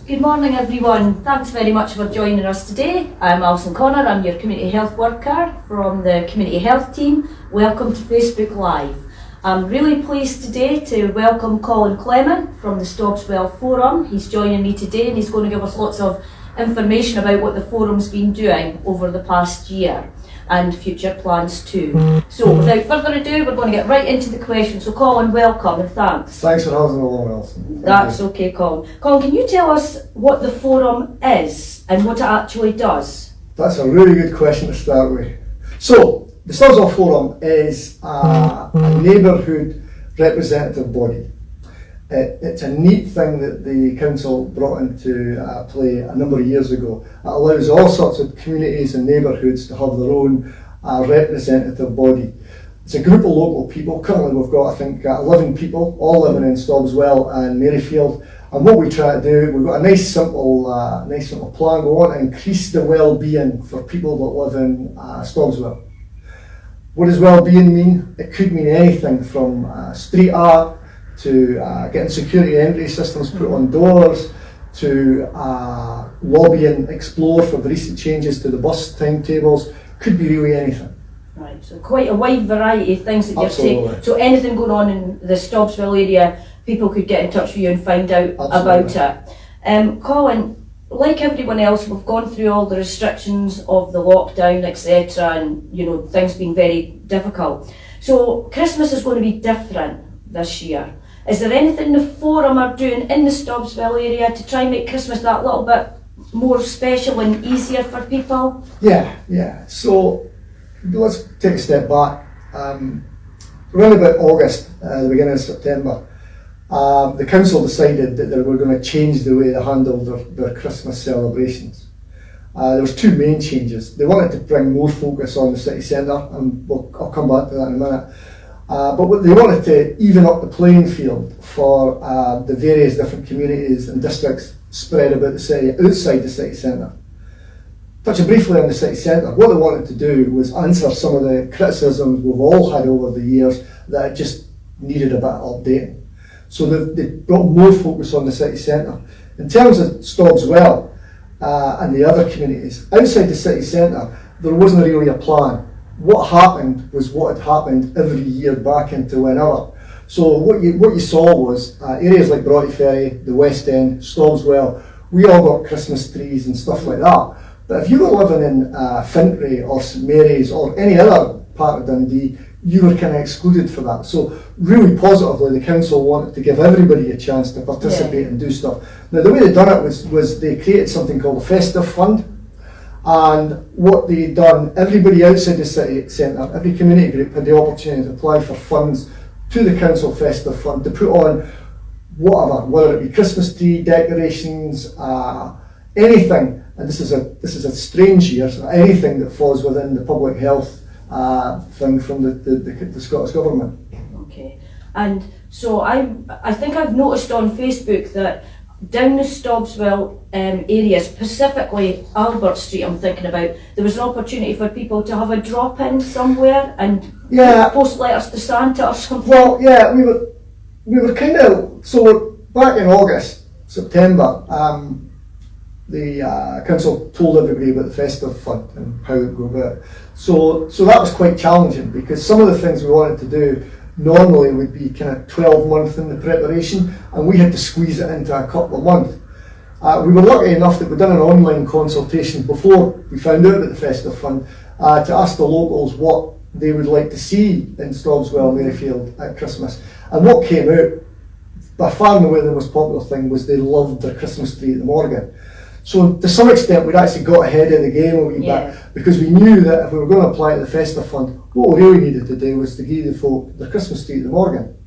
Good morning everyone, thanks very much for joining us today. I'm Alison Connor, I'm your community health worker from the community health team. Welcome to Facebook Live. I'm really pleased today to welcome Colin Clement from the Stobswell Forum. He's joining me today and he's going to give us lots of information about what the forum's been doing over the past year and future plans too. So without further ado, we're going to get right into the questions. So Colin, welcome and thanks. Thanks for having me along, Alison. That's okay, Colin. Colin, can you tell us what the forum is and what it actually does? That's a really good question to start with. So, the Stobswell Forum is a neighbourhood representative body. It's a neat thing that the council brought into play a number of years ago. It allows all sorts of communities and neighbourhoods to have their own representative body. It's a group of local people. Currently we've got, I think, 11 people, all living in Stobswell and Maryfield. And what we try to do, we've got a nice simple plan. We want to increase the well-being for people that live in Stobswell. What does well-being mean? It could mean anything from street art, to getting security entry systems put on doors, to lobbying Explore for the recent changes to the bus timetables. Could be really anything. Right, so quite a wide variety of things that you're Absolutely. saying. So anything going on in the Stobswell area, people could get in touch with you and find out Absolutely. about it. Colin, like everyone else, we've gone through all the restrictions of the lockdown, etc., and things being very difficult. So Christmas is going to be different this year. Is there anything the forum are doing in the Stobswell area to try and make Christmas that little bit more special and easier for people? Yeah. So let's take a step back. Around about August, the beginning of September, the council decided that they were going to change the way they handled their Christmas celebrations. There was two main changes. They wanted to bring more focus on the city centre, and I'll come back to that in a minute. But what they wanted to even up the playing field for the various different communities and districts spread about the city, outside the city centre. Touching briefly on the city centre, what they wanted to do was answer some of the criticisms we've all had over the years that it just needed a bit of updating. So they brought more focus on the city centre. In terms of Stobswell and the other communities, outside the city centre, there wasn't really a plan. What happened was what had happened every year back into whenever. So what you saw was areas like Broughty Ferry, the West End, Stobswell, we all got Christmas trees and stuff like that. But if you were living in Fintry or St Mary's or any other part of Dundee, you were kind of excluded for that. So really positively, the council wanted to give everybody a chance to participate and do stuff. Now the way they done it was they created something called a festive fund. And what they'd done, everybody outside the city centre, every community group had the opportunity to apply for funds to the council festive fund to put on whatever, whether it be Christmas tree, decorations, anything. And this is a strange year, so anything that falls within the public health thing from the Scottish Government. Okay, and so I think I've noticed on Facebook that down the Stobswell area, specifically Albert Street I'm thinking about, there was an opportunity for people to have a drop-in somewhere and post letters to Santa or something. Well, yeah, we were kind of, so back in August, September, the council told everybody about the festive fund and how it would go about it. So that was quite challenging because some of the things we wanted to do normally would be kind of 12 months in the preparation, and we had to squeeze it into a couple of months. We were lucky enough that we'd done an online consultation before we found out about the festive fund to ask the locals what they would like to see in Stobswell, Maryfield at Christmas. And what came out, by far and away the most popular thing, was they loved their Christmas tree at the Morgan. So to some extent we'd actually got ahead of the game a wee bit, because we knew that if we were going to apply to the festive fund, what we really needed to do was to give the folk their Christmas tree at the Morgan.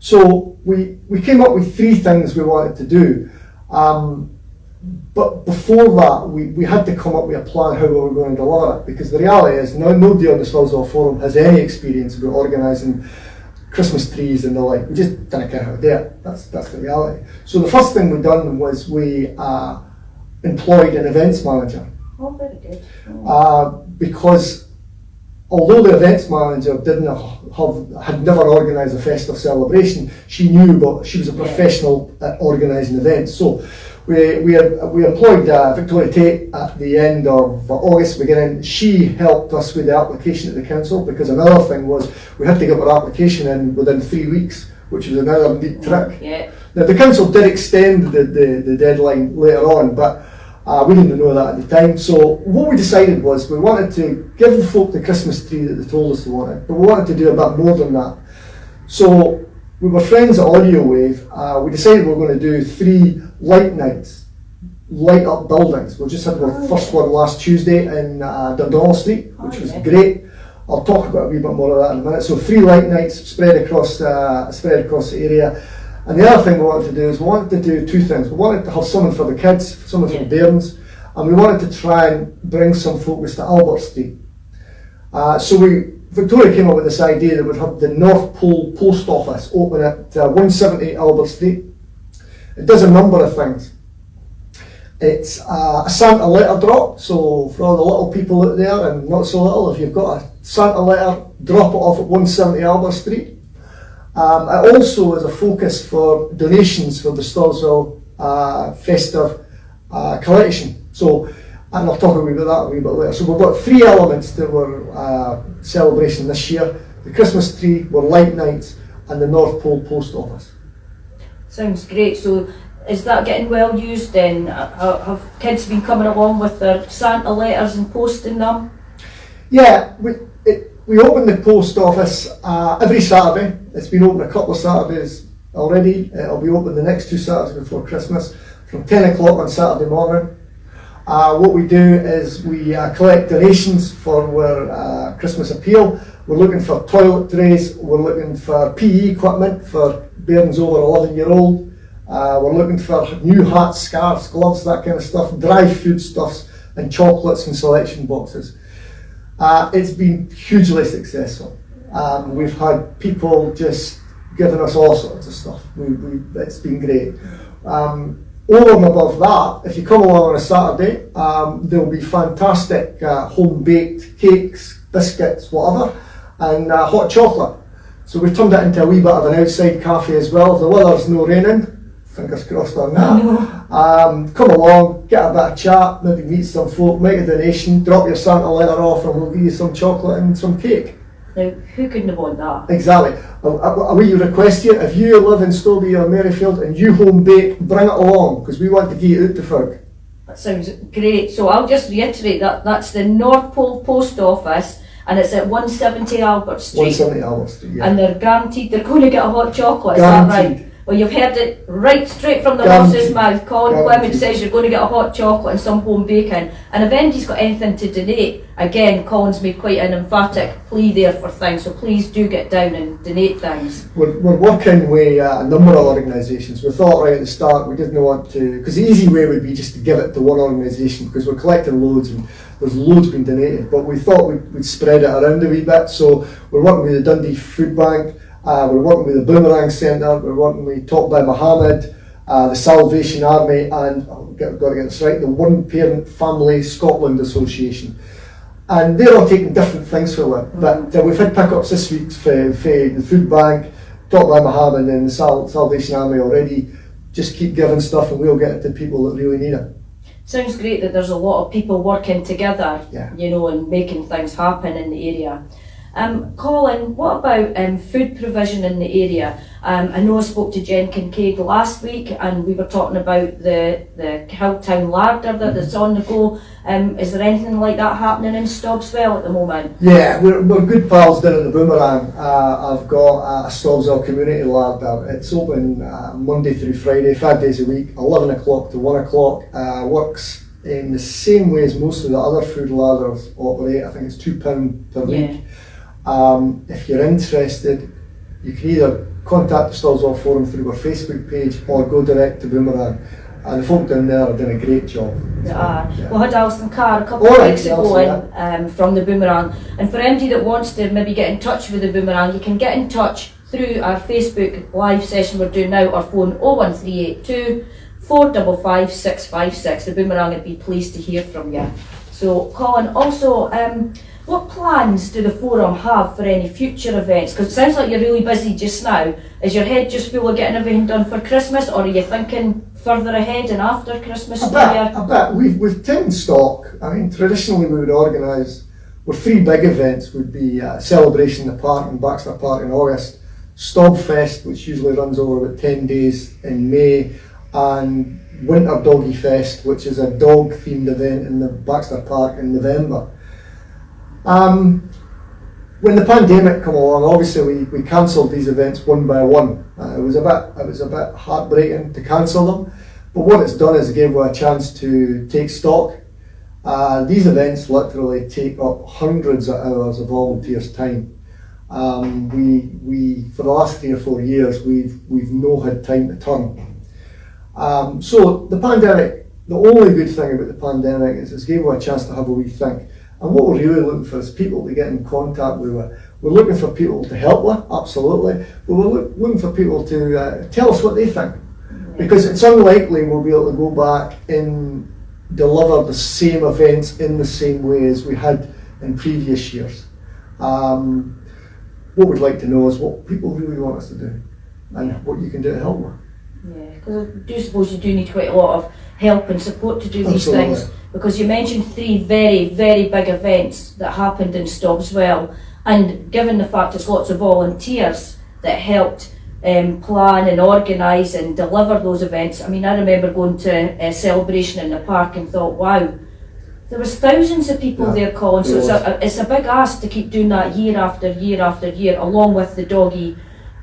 So we came up with three things we wanted to do. But before that, we had to come up with a plan how we were going to deliver it, because the reality is nobody on the Stobswell Forum has any experience about organising Christmas trees and the like. We just didn't care how to do it. That's the reality. So the first thing we done was we employed an events manager. Oh, very good. Because although the events manager had never organised a festive celebration, she knew, but she was a professional at organising events. So we employed Victoria Tate at the end of August beginning. She helped us with the application at the council, because another thing was we had to get our application in within 3 weeks, which was another neat trick. Yeah. Now the council did extend the deadline later on, but we didn't know that at the time. So what we decided was we wanted to give the folk the Christmas tree that they told us they wanted, but we wanted to do a bit more than that. So we were friends at Audio Wave. We decided we were going to do 3 light nights, light up buildings. We just had our first one last Tuesday in Dundee Street, which was great. I'll talk about a wee bit more of that in a minute. So 3 light nights spread across the area. And the other thing we wanted to do is we wanted to do 2 things. We wanted to have something for the kids, something for the bairns, and we wanted to try and bring some focus to Albert Street. Victoria came up with this idea that we'd have the North Pole Post Office open at 170 Albert Street. It does a number of things. It's a Santa letter drop, so for all the little people out there and not so little, if you've got a Santa letter, drop it off at 170 Albert Street. It also is a focus for donations for the Stobswell festive collection. So, and I'll talk a wee bit about that a wee bit later. So we've got 3 elements to our celebration this year: the Christmas tree, our light nights, and the North Pole Post Office. Sounds great. So is that getting well used then? Have kids been coming along with their Santa letters and posting them? Yeah, we open the post office every Saturday. It's been open a couple of Saturdays already. It'll be open the next 2 Saturdays before Christmas from 10 o'clock on Saturday morning. What we do is we collect donations for our Christmas appeal. We're looking for toilet trays, we're looking for PE equipment for bairns over 11-year-old. We're looking for new hats, scarves, gloves, that kind of stuff, dry foodstuffs and chocolates and selection boxes. It's been hugely successful. We've had people just giving us all sorts of stuff. It's been great. Over and above that, if you come along on a Saturday, there'll be fantastic home-baked cakes, biscuits, whatever, and hot chocolate. So we've turned it into a wee bit of an outside cafe as well. If the weather's no raining, fingers crossed on that. Come along, get a bit of chat, maybe meet some folk, make a donation, drop your Santa letter off, and we'll give you some chocolate and some cake. Now, who couldn't want that? Exactly. A wee request here: if you live in Stobie or Merrifield and you home bake, bring it along, because we want to get it out to folk. That sounds great. So I'll just reiterate that's the North Pole Post Office, and it's at 170 Albert Street. 170 Albert Street, yeah. And they're guaranteed they're going to get a hot chocolate, is that right? Well, you've heard it right straight from the horse's mouth. Colin Clement says you're going to get a hot chocolate and some home baking. And if anybody's got anything to donate, again, Colin's made quite an emphatic plea there for things, so please do get down and donate things. We're working with a number of organisations. We thought right at the start we didn't want to, because the easy way would be just to give it to one organisation, because we're collecting loads and there's loads being donated, but we thought we'd spread it around a wee bit. So we're working with the Dundee Food Bank, we're working with the Boomerang Centre, we're working with Talk by Mohammed, the Salvation Army, and I've got to get this right, the One Parent Family Scotland Association. And they're all taking different things for it. But we've had pickups this week for the Food Bank, Talk by Mohammed, and the Salvation Army already. Just keep giving stuff and we'll get it to people that really need it. Sounds great that there's a lot of people working together, and making things happen in the area. Colin, what about food provision in the area? I know I spoke to Jen Kincaid last week and we were talking about the Hilltown larder that's on the go. Is there anything like that happening in Stobswell at the moment? Yeah, we're good pals down at the Boomerang. I've got a Stobswell community larder. It's open Monday through Friday, 5 days a week, 11 o'clock to 1 o'clock. Works in the same way as most of the other food larders operate. I think it's £2 per week. If you're interested, you can either contact the Stobswell Forum through our Facebook page or go direct to Boomerang. And the folk down there are doing a great job. They are. We had Alison Carr a couple of weeks ago from the Boomerang. And for anybody that wants to maybe get in touch with the Boomerang, you can get in touch through our Facebook live session we're doing now, or phone 01382 455 656. The Boomerang would be pleased to hear from you. So, Colin, also, what plans do the forum have for any future events? Because it sounds like you're really busy just now. Is your head just full of getting everything done for Christmas, or are you thinking further ahead and after Christmas? A bit. We've taken stock. I mean, traditionally we would organise, well, 3 big events would be Celebration in the Park in Baxter Park in August, Stobfest, which usually runs over about 10 days in May, and Winter Doggy Fest, which is a dog themed event in the Baxter Park in November. When the pandemic came along, obviously we cancelled these events one by one. It was a bit heartbreaking to cancel them, but what it's done is it gave us a chance to take stock. These events literally take up hundreds of hours of volunteers' time. We for the last 3 or 4 years we've no had time to turn. So the pandemic, the only good thing about the pandemic is it's gave us a chance to have a wee think. And what we're really looking for is people to get in contact with. We're looking for people to help with, absolutely. But we're looking for people to tell us what they think. Because it's unlikely we'll be able to go back and deliver the same events in the same way as we had in previous years. What we'd like to know is what people really want us to do and what you can do to help with. Yeah, because I do suppose you do need quite a lot of help and support to do these Absolutely. things. Because you mentioned 3 very, very big events that happened in Stobswell, and given the fact there's lots of volunteers that helped plan and organise and deliver those events. I mean, I remember going to a Celebration in the Park and thought, wow, there was thousands of people there, Colin, so it's a big ask to keep doing that year after year after year, along with the doggy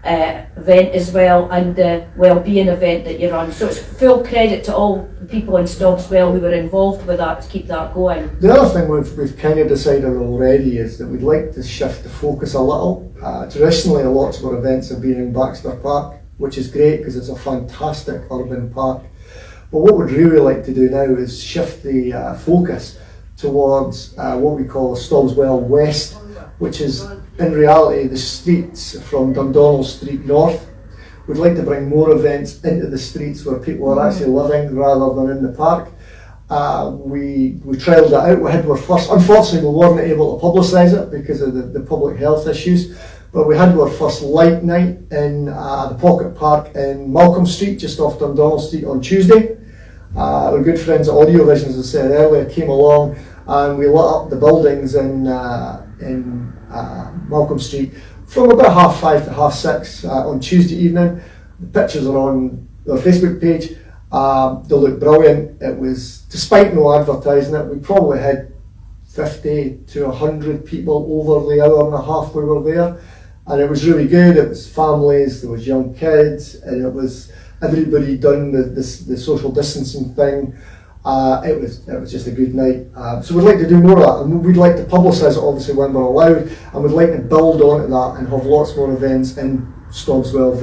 event as well, and the wellbeing event that you run. So it's full credit to all the people in Stobswell who were involved with that to keep that going. The other thing we've kind of decided already is that we'd like to shift the focus a little. Traditionally, lots of our events have been in Baxter Park, which is great because it's a fantastic urban park. But what we'd really like to do now is shift the focus towards what we call Stobswell West, which is in reality the streets from Dundee Street North. We'd like to bring more events into the streets where people are actually living rather than in the park. We trialled that out. We had our first, unfortunately we weren't able to publicise it because of the public health issues, but we had our first light night in the Pocket Park in Malcolm Street, just off Dundee Street on Tuesday. Our good friends at Audio Vision, as I said earlier, came along and we lit up the buildings in Malcolm Street from about 5:30 to 6:30 on Tuesday evening. The pictures are on our Facebook page. They look brilliant. It was, despite no advertising it, we probably had 50 to 100 people over the hour and a half we were there, and it was really good. It was families, there was young kids, and it was everybody done the social distancing thing. It was just a good night. So we'd like to do more of that, and we'd like to publicise it obviously when we're allowed, and we'd like to build onto that and have lots more events in Stobswell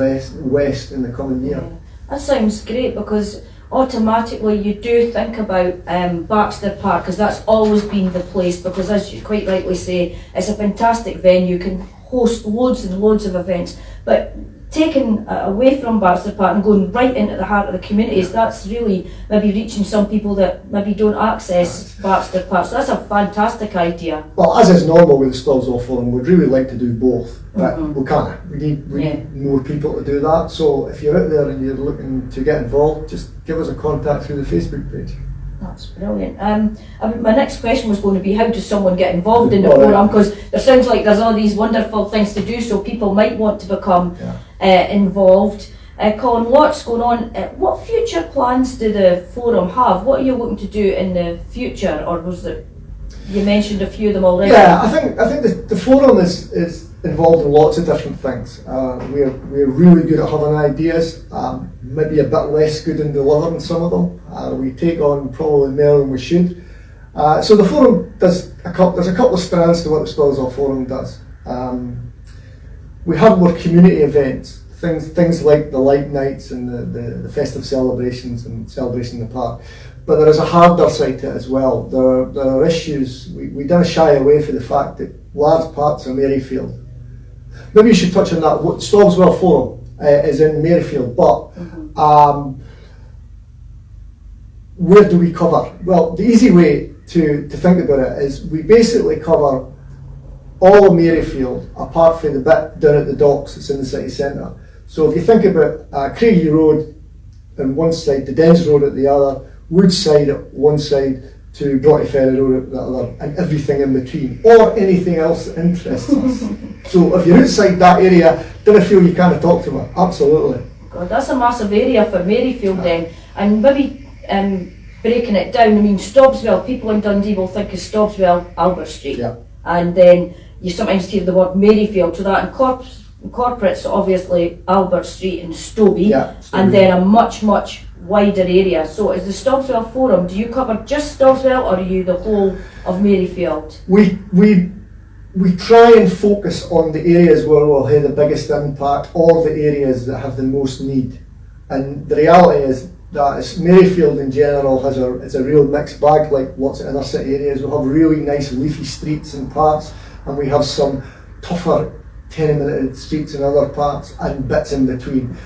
West in the coming year. Yeah. That sounds great, because automatically you do think about Baxter Park, because that's always been the place, because as you quite rightly say, it's a fantastic venue, can host loads and loads of events, but taken away from Baxter Park and going right into the heart of the communities, that's really maybe reaching some people that maybe don't access Baxter Park. So that's a fantastic idea. Well, as is normal with the Stobswell Forum, we'd really like to do both, but we can't. We need more people to do that. So if you're out there and you're looking to get involved, just give us a contact through the Facebook page. That's brilliant. My next question was going to be, how does someone get involved in the forum? Because there sounds like there's all these wonderful things to do, so people might want to become involved. Colin, what's going on? What future plans do the forum have? What are you looking to do in the future, or was it? You mentioned a few of them already. Yeah, I think the forum is involved in lots of different things. We're really good at having ideas, maybe a bit less good in delivering some of them. We take on probably more than we should. So the forum does there's a couple of strands to what the Stobswell Forum does. We have more community events, things like the light nights and the festive celebrations and Celebration in the Park. But there is a harder side to it as well. There are issues. We don't shy away from the fact that large parts of Maryfield. Maybe you should touch on that. What Stobswell Forum is in Maryfield, but where do we cover? Well, the easy way to think about it is we basically cover all of Maryfield, apart from the bit down at the docks that's in the city centre. So if you think about Craigie Road on one side, the Dens Road at the other, Woodside at one side to Broughty Ferry Road at the other, and everything in between, or anything else that interests us. So if you're outside that area, don't feel you can't talk to me. Absolutely. God, that's a massive area for Maryfield then. And maybe breaking it down, I mean, Stobswell, people in Dundee will think of Stobswell, Albert Street. Yeah. And then you sometimes hear the word Maryfield, so that incorporates obviously Albert Street and Stobie, Yeah, and then a much wider area. So is the Stobswell Forum, do you cover just Stobswell or are you the whole of Maryfield? We try and focus on the areas where we'll have the biggest impact, or the areas that have the most need. And the reality is that Maryfield in general is a real mixed bag, like lots of inner city areas. We have really nice leafy streets and parts, and we have some tougher tenement streets in other parts and bits in between.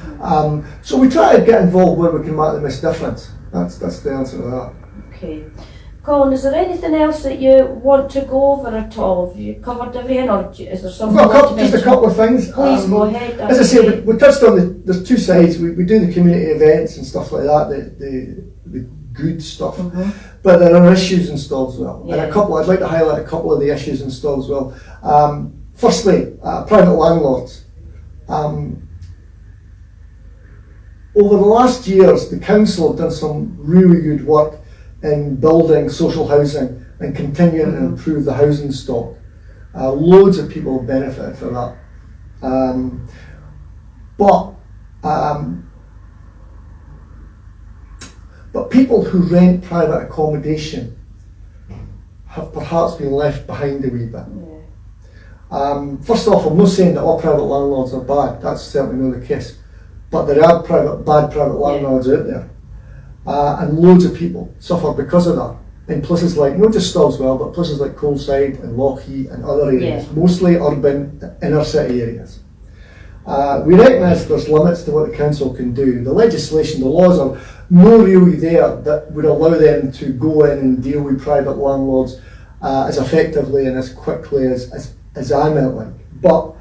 So we try to get involved where we can make the most difference. That's the answer to that. Okay. Colin, is there anything else that you want to go over at all? Have you covered everything, or is there something you want to mention? Just a couple of things. Please go ahead. As I say, we touched on there's two sides. We do the community events and stuff like that, the good stuff. Mm-hmm. But there are issues in Stobswell. Yeah. And I'd like to highlight a couple of the issues in Stobswell. Firstly, private landlords. Over the last years, the council have done some really good work in building social housing and continuing to improve the housing stock. Loads of people have benefited from that. But people who rent private accommodation have perhaps been left behind a wee bit. Yeah. First off, I'm not saying that all private landlords are bad, that's certainly not the case, but there are bad private landlords out there. And loads of people suffer because of that in places like, not just Stobswell, but places like Coleside and Lochheath and other areas, mostly urban inner city areas. We recognise there's limits to what the council can do. The legislation, the laws are not really there that would allow them to go in and deal with private landlords as effectively and as quickly as I might like. But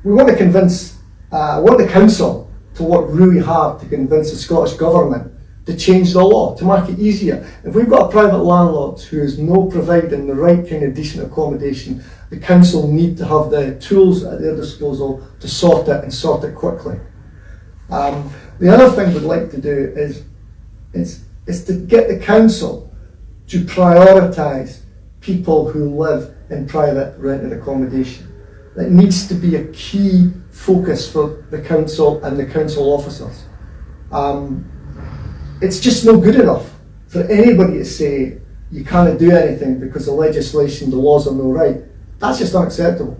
we want to convince, want the council to work really hard to convince the Scottish Government to change the law, to make it easier. If we've got a private landlord who is not providing the right kind of decent accommodation, the council need to have the tools at their disposal to sort it and sort it quickly. The other thing we'd like to do is to get the council to prioritise people who live in private rented accommodation. That needs to be a key focus for the council and the council officers. It's just not good enough for anybody to say you can't do anything because the legislation, the laws are not right. That's just unacceptable.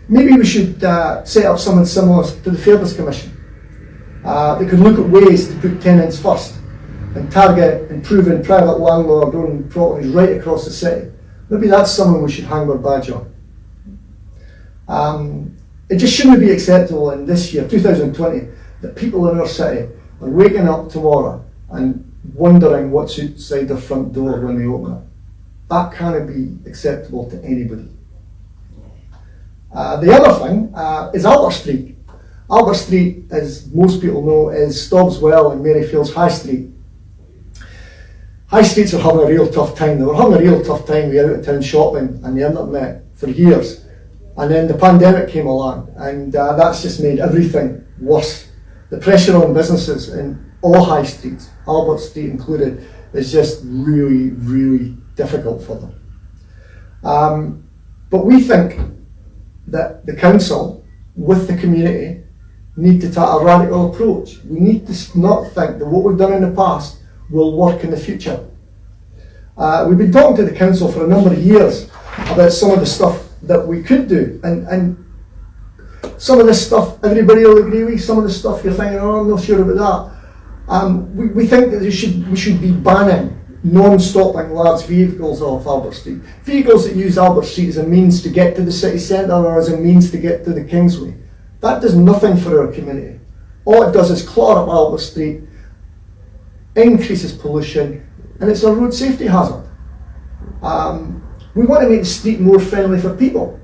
Maybe we should set up something similar to the Fairness Commission. They could look at ways to put tenants first and target improving private landlord-owned properties right across the city. Maybe that's something we should hang our badge on. It just shouldn't be acceptable in this year, 2020, that people in our city are waking up tomorrow and wondering what's outside their front door when they open it. That can't be acceptable to anybody. The other thing is Albert Street. Albert Street, as most people know, is Stobswell and Maryfield's High Street. High streets are having a real tough time. They were having a real tough time with out-of-town shopping and the internet for years. And then the pandemic came along, and that's just made everything worse. The pressure on businesses in all high streets, Albert Street included, is just really, really difficult for them. But we think that the council, with the community, need to take a radical approach. We need to not think that what we've done in the past will work in the future. We've been talking to the council for a number of years about some of the stuff that we could do, and some of this stuff everybody will agree with, some of the stuff you're thinking, oh, I'm not sure about that. We think that we should be banning non-stopping large vehicles off Albert Street. Vehicles that use Albert Street as a means to get to the city centre or as a means to get to the Kingsway. That does nothing for our community. All it does is clutter up Albert Street, increases pollution, and it's a road safety hazard. We want to make the street more friendly for people.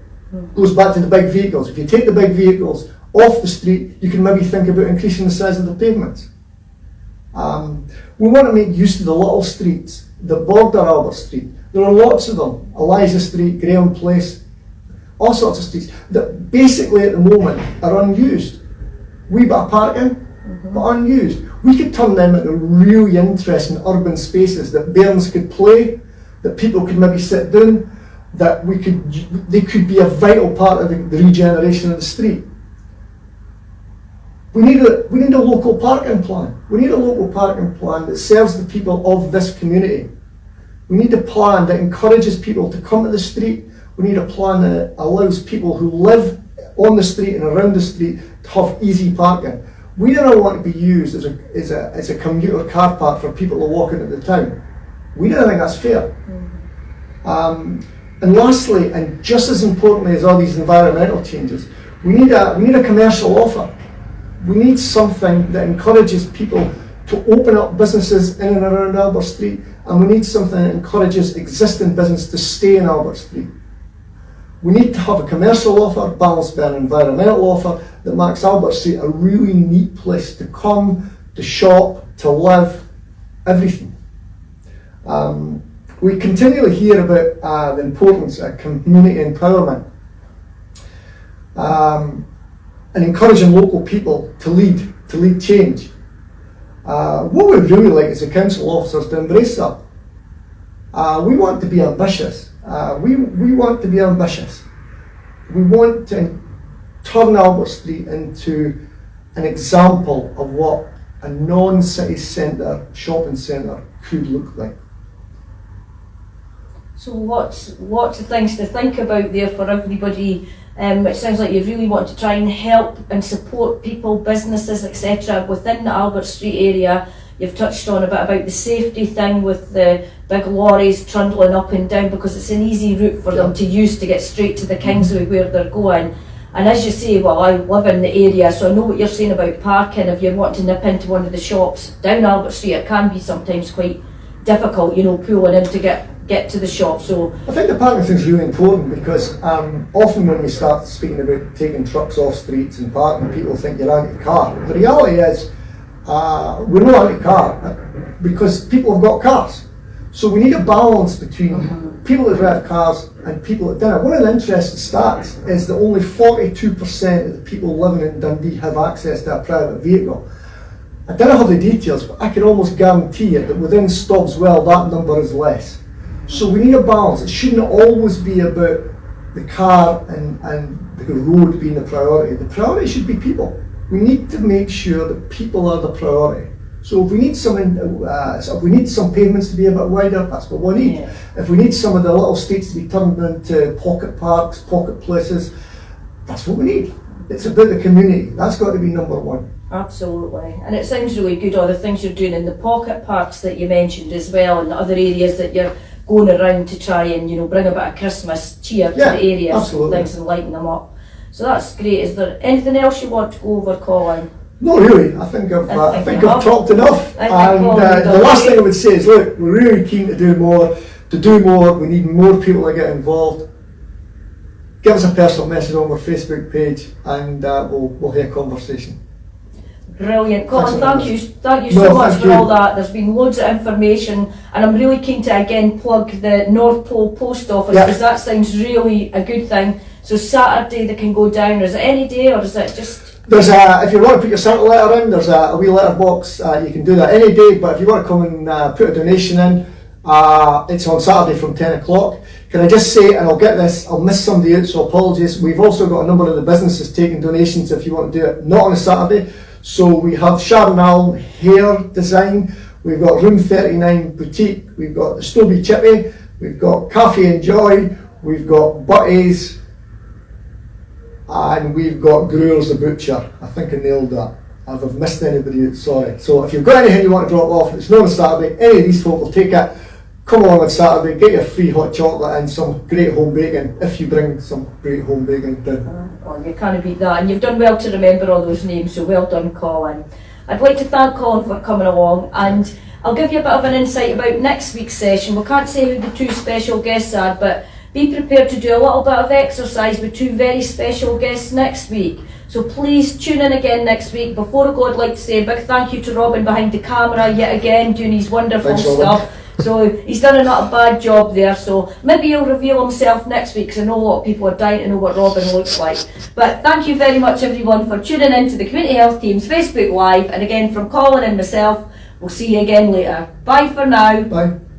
Goes back to the big vehicles. If you take the big vehicles off the street, you can maybe think about increasing the size of the pavements. We want to make use of the little streets that border Albert Street. There are lots of them. Eliza Street, Graham Place, all sorts of streets that basically at the moment are unused. Wee bit of parking, but unused. We could turn them into really interesting urban spaces that bairns could play, that people could maybe sit down, that they could be a vital part of the regeneration of the street. We need a local parking plan. We need a local parking plan that serves the people of this community. We need a plan that encourages people to come to the street. We need a plan that allows people who live on the street and around the street to have easy parking. We don't want to be used as a commuter car park for people who are walking into the town. We don't think that's fair. And lastly, and just as importantly as all these environmental changes, we need a commercial offer. We need something that encourages people to open up businesses in and around Albert Street, and we need something that encourages existing business to stay in Albert Street. We need to have a commercial offer balanced by an environmental offer that makes Albert Street a really neat place to come, to shop, to live, everything. We continually hear about the importance of community empowerment and encouraging local people to lead change. What we'd really like as the council officers to embrace that. We want to be ambitious. We want to be ambitious. We want to turn Albert Street into an example of what a non-city centre shopping centre could look like. So lots of things to think about there for everybody. It sounds like you really want to try and help and support people, businesses, etc. within the Albert Street area. You've touched on a bit about the safety thing with the big lorries trundling up and down, because it's an easy route for them to use to get straight to the Kingsway where they're going. And as you say, well, I live in the area, so I know what you're saying about parking. If you want to nip into one of the shops down Albert Street, it can be sometimes quite difficult, pulling in to get to the shop. So I think the parking thing is really important, because often when we start speaking about taking trucks off streets and parking, people think you're anti-car. The reality is we're not anti-car, because people have got cars. So we need a balance between people that drive cars and people that don't. One of the interesting stats is that only 42% of the people living in Dundee have access to a private vehicle. I don't have the details, but I can almost guarantee it that within Stobswell that number is less. So we need a balance. It shouldn't always be about the car and the road being the priority. The priority should be people. We need to make sure that people are the priority. So if we need some pavements to be a bit wider, that's what we need. Yeah. If we need some of the little streets to be turned into pocket parks, pocket places, that's what we need. It's about the community. That's got to be number one. Absolutely. And it sounds really good, all the things you're doing in the pocket parks that you mentioned as well, and the other areas that you're going around to try and bring a bit of Christmas cheer to the areas and things and lighten them up. So that's great. Is there anything else you want to go over, Colin? No, really. I think I've talked enough. And the last thing I would say is, look, we're really keen to do more. To do more, we need more people to get involved. Give us a personal message on our Facebook page, and we'll have a conversation. Brilliant. Colin, thank you so much for all that. There's been loads of information, and I'm really keen to again plug the North Pole Post Office, because that sounds really a good thing. So Saturday they can go down. Is it any day, or is it just... If you want to put your Santa letter in, there's a wee letter box. You can do that any day, but if you want to come and put a donation in, it's on Saturday from 10 o'clock. Can I just say, and I'll miss somebody out, so apologies, we've also got a number of the businesses taking donations if you want to do it not on a Saturday. So we have Sharon Allen Hair Design, we've got Room 39 Boutique, we've got the Stobie Chippy, we've got Cafe Enjoy, we've got Butties, and we've got Grewers the Butcher. I think I nailed that. If I've missed anybody, sorry. So if you've got anything you want to drop off, it's not on Saturday, any of these folk will take it. Come along on Saturday, get your free hot chocolate and some great home bacon, if you bring some great home bacon down. Oh, you can't beat that, and you've done well to remember all those names, so well done, Colin. I'd like to thank Colin for coming along, and I'll give you a bit of an insight about next week's session. We can't say who the two special guests are, but be prepared to do a little bit of exercise with two very special guests next week. So please tune in again next week. Before I go, I'd like to say a big thank you to Robin behind the camera yet again, doing his wonderful stuff. So he's done not a bad job there. So maybe he'll reveal himself next week, because I know a lot of people are dying to know what Robin looks like. But thank you very much everyone for tuning in to the Community Health Team's Facebook Live. And again, from Colin and myself, we'll see you again later. Bye for now. Bye.